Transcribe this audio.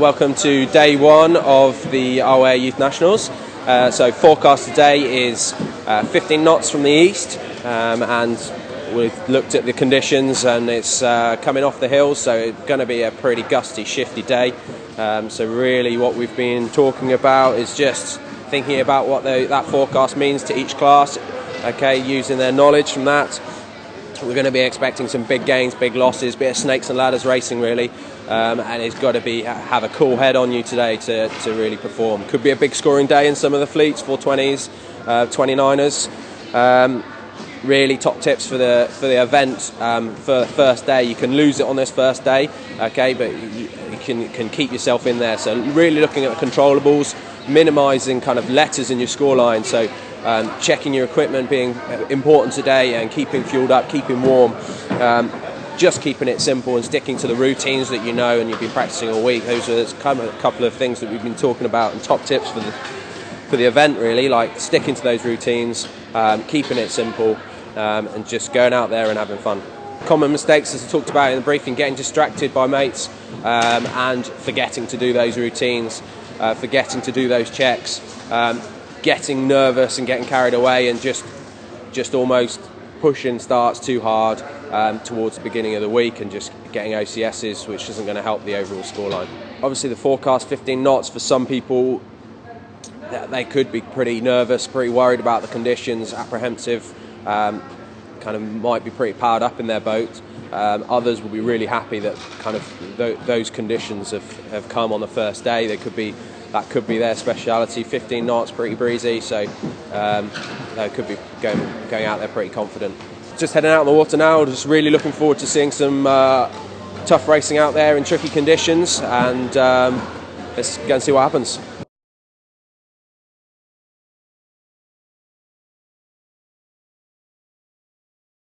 Welcome to day one of the RYA Youth Nationals. So forecast today is 15 knots from the east, and we've looked at the conditions and it's coming off the hills, so it's going to be a pretty gusty, shifty day. So really what we've been talking about is just thinking about what that forecast means to each class, okay, using their knowledge from that. We're going to be expecting some big gains, big losses, bit of snakes and ladders racing really, and it's got to have a cool head on you today to really perform. Could be a big scoring day in some of the fleets, 420s, 29ers. Really top tips for the event for the first day. You can lose it on this first day, okay, but you can keep yourself in there. So really looking at the controllables, minimising kind of letters in your scoreline. So checking your equipment being important today, and keeping fueled up, keeping warm, just keeping it simple and sticking to the routines that you know and you've been practicing all week. Those are kind of a couple of things that we've been talking about and top tips for the event really, like sticking to those routines, keeping it simple, and just going out there and having fun. Common mistakes, as I talked about in the briefing, getting distracted by mates, and forgetting to do those routines, forgetting to do those checks, getting nervous and getting carried away and just almost pushing starts too hard towards the beginning of the week and just getting OCSs, which isn't going to help the overall scoreline. Obviously the forecast 15 knots, for some people they could be pretty nervous, pretty worried about the conditions, apprehensive, kind of might be pretty powered up in their boat. Others will be really happy that kind of those conditions have come on the first day. That could be their speciality. 15 knots, pretty breezy, so they could be going out there pretty confident. Just heading out on the water now, just really looking forward to seeing some tough racing out there in tricky conditions, and let's go and see what happens.